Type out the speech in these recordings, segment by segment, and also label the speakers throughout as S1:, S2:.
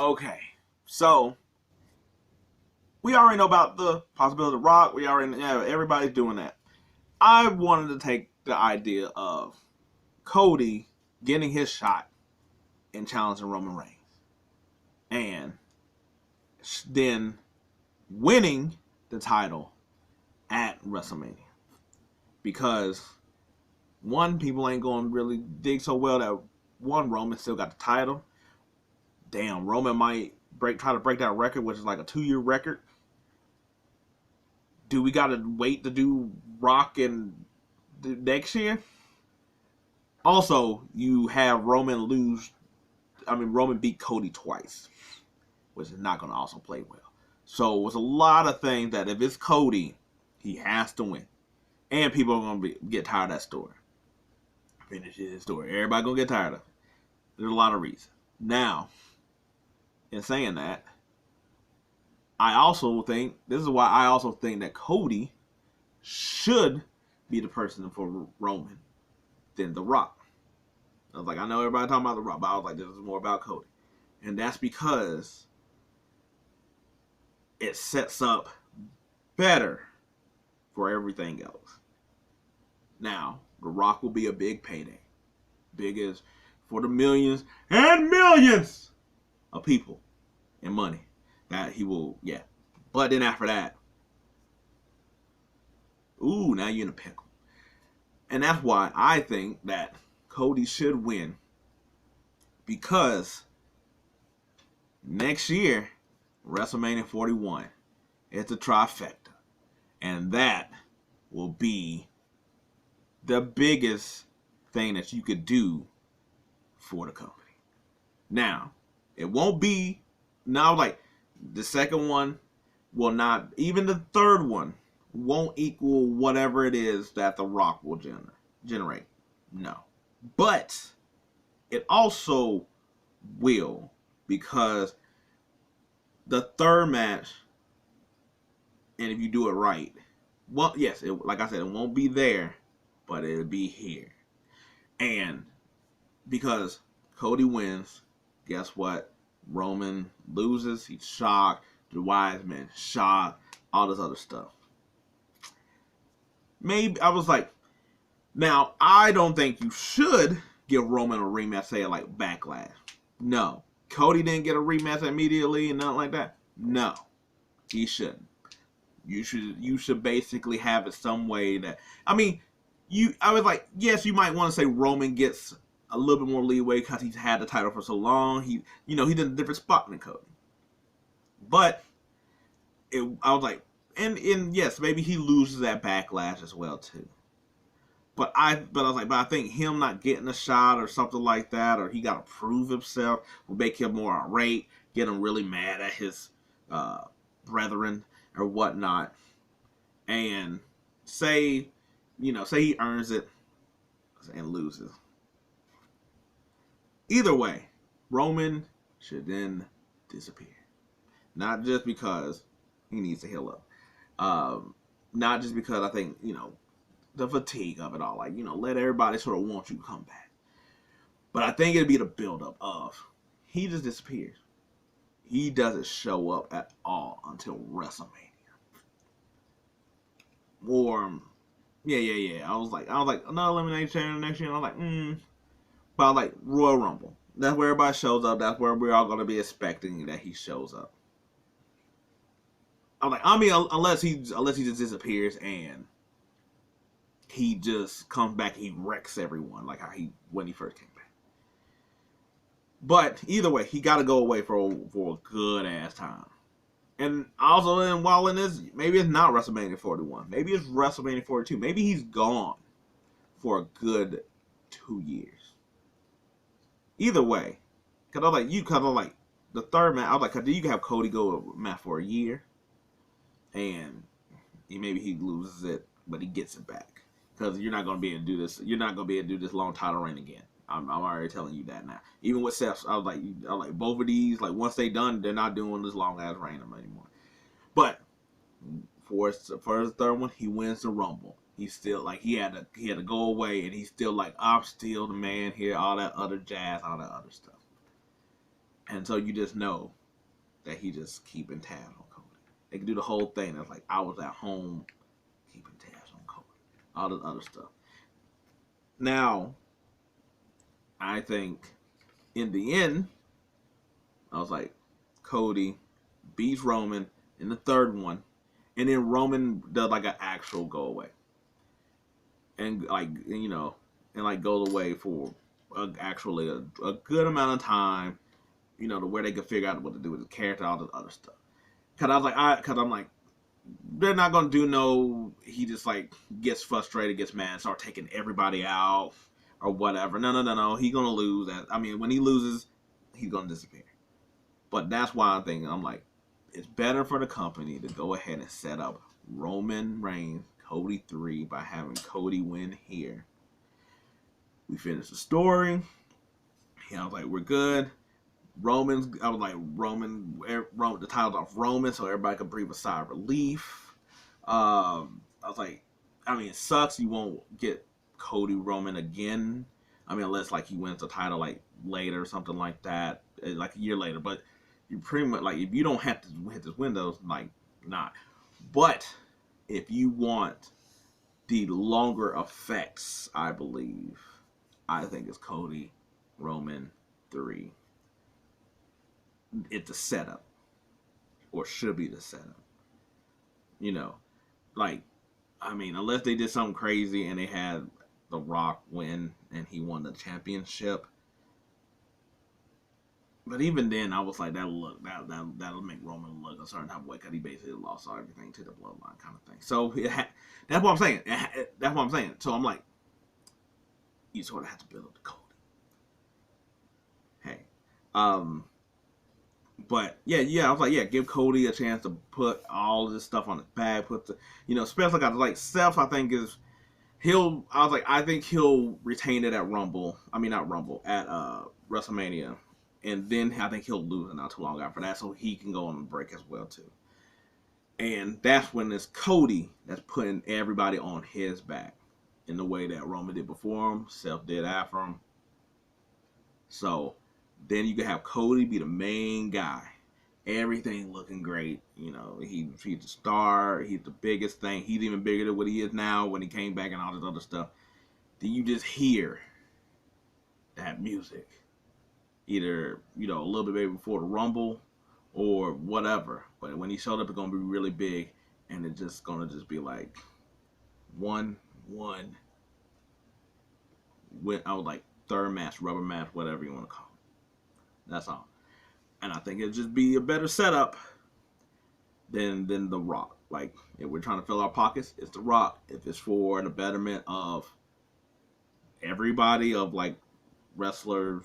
S1: Okay, so we already know about the possibility of Rock. We already, yeah, everybody's doing that. I wanted to take the idea of Cody getting his shot and challenging Roman Reigns, and then winning the title at WrestleMania. Because one, people ain't going to really dig so well that one, Roman still got the title. Damn, Roman might try to break that record, which is like a 2-year record. Do we got to wait to do Rock in the next year? Also, you have Roman lose. I mean, Roman beat Cody twice, which is not going to also play well. So it's a lot of things that if it's Cody, he has to win, and people are going to get tired of that story. Finish his story. Everybody going to get tired of it. There's a lot of reasons. Now, in saying that, I also think this is why I also think that Cody should be the person for Roman than The Rock. I was like, I know everybody talking about The Rock, but I was like, this is more about Cody. And that's because it sets up better for everything else. Now, The Rock will be a big payday. Big as for the millions and millions of people and money that he will, yeah. But then after that, ooh, now you're in a pickle. And that's why I think that Cody should win, because next year, WrestleMania 41, it's a trifecta. And that will be the biggest thing that you could do for the company. Now, it won't be, now like the second one will not, even the third one won't equal whatever it is that The Rock will generate. No. But it also will, because the third match, and if you do it right, well, yes, like I said, it won't be there, but it'll be here. And because Cody wins, guess what? Roman loses, he's shocked, the wise men shocked, all this other stuff. Maybe I was like, now I don't think you should give Roman a rematch, say like Backlash. No. Cody didn't get a rematch immediately and nothing like that. No. He shouldn't. You should basically have it some way that, I mean, I was like, yes, you might want to say Roman gets a little bit more leeway because he's had the title for so long. He's in a different spot than Cody. But I was like, and yes, maybe he loses that Backlash as well too. But I was like, but I think him not getting a shot or something like that, or he got to prove himself, will make him more irate, get him really mad at his brethren or whatnot, and say he earns it and loses. Either way, Roman should then disappear. Not just because he needs to heal up. Not just because I think, the fatigue of it all. Like, let everybody sort of want you to come back. But I think it'd be the buildup of he just disappears. He doesn't show up at all until WrestleMania. Or, yeah. I was like, another elimination chamber next year. And I was like, But I was like, Royal Rumble. That's where everybody shows up. That's where we're all going to be expecting that he shows up. Unless he just disappears and he just comes back and he wrecks everyone like when he first came back. But either way, he got to go away for a good ass time. And also, while in this, maybe it's not WrestleMania 41. Maybe it's WrestleMania 42. Maybe he's gone for a good 2 years. Either way, because I was like, the third match, I was like, cause you can have Cody go a match for a year, and maybe he loses it, but he gets it back. Because you're not going to be able to do this. You're not going to be able to do this long title reign again. I'm already telling you that now. Even with Seth, I was like, both of these, like once they done, they're not doing this long ass reign anymore. But for his third one, he wins the Rumble. He's still like he had to go away, and he's still like, I'm still the man here. All that other jazz, all that other stuff. And so you just know that he just keeping tabs on Cody. They can do the whole thing. That's like I was at home keeping tabs on Cody. All this other stuff. Now, I think in the end, I was like, Cody beats Roman in the third one, and then Roman does like an actual go away, and like and like goes away for actually a good amount of time, to where they could figure out what to do with the character, all this other stuff. Cause I'm like, they're not gonna do no. He just like gets frustrated, gets mad, start taking everybody out or whatever. No. He's gonna lose. I mean, when he loses, he's gonna disappear. But that's why I'm like, it's better for the company to go ahead and set up Roman Reigns, Cody 3 by having Cody win here. We finished the story. I was like, we're good. I was like, the title's off Roman, so everybody could breathe a sigh of relief. I was like, I mean, it sucks you won't get Cody Roman again. I mean, unless like he wins the title like later or something like that, like a year later. But you pretty much like if you don't have to hit this window, like not. But if you want the longer effects, I think it's Cody Roman 3. It's a setup, or should be the setup. Like, I mean, unless they did something crazy and they had The Rock win and he won the championship. But even then, I was like, that'll make Roman look a certain type of way because he basically lost everything to the bloodline kind of thing. So that's what I'm saying. That's what I'm saying. So I'm like, you sort of have to build up the Cody. Hey, but yeah, I was like, yeah, give Cody a chance to put all this stuff on his back. Put the, especially like Seth. I think I think he'll retain it at Rumble. I mean, not Rumble, at WrestleMania. And then I think he'll lose it not too long after that, so he can go on a break as well too. And that's when it's Cody that's putting everybody on his back in the way that Roman did before him, Seth did after him. So then you can have Cody be the main guy. Everything looking great. He's the star. He's the biggest thing. He's even bigger than what he is now when he came back and all this other stuff. Then you just hear that music. Either, a little bit maybe before the Rumble or whatever. But when he showed up, it's going to be really big. And it's just going to just be like, one. I was like, third match, rubber match, whatever you want to call it. That's all. And I think it'd just be a better setup than The Rock. Like, if we're trying to fill our pockets, it's The Rock. If it's for the betterment of everybody, of like wrestlers,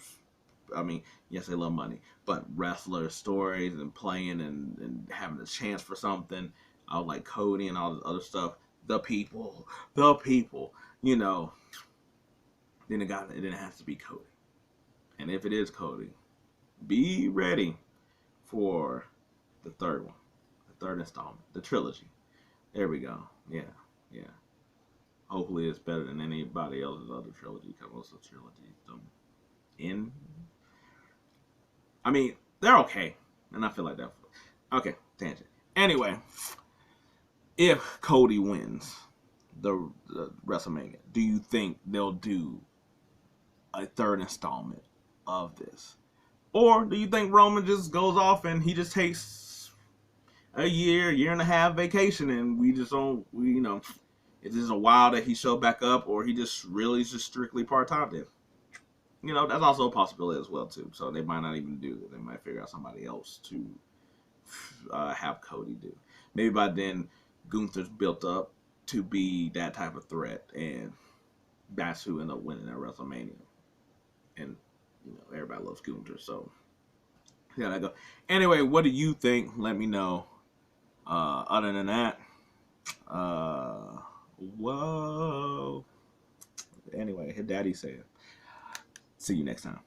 S1: I mean, yes, they love money, but wrestler stories and playing and having a chance for something, I would like Cody and all this other stuff. The people, then it has to be Cody. And if it is Cody, be ready for the third one, the third installment, the trilogy. There we go. Yeah. Hopefully it's better than anybody else's other trilogy, because most of the trilogies don't end. I mean, they're okay, and I feel like that. Okay, tangent. Anyway, if Cody wins the WrestleMania, do you think they'll do a third installment of this? Or do you think Roman just goes off and he just takes a year and a half vacation, and we just don't, it's just a while that he showed back up, or he just really just strictly part-time then? That's also a possibility as well too. So they might not even do it. They might figure out somebody else to have Cody do. Maybe by then Gunther's built up to be that type of threat, and that's who ended up winning at WrestleMania. And everybody loves Gunther, so yeah, that go. Anyway, what do you think? Let me know. Other than that, whoa. Anyway, his daddy said, see you next time.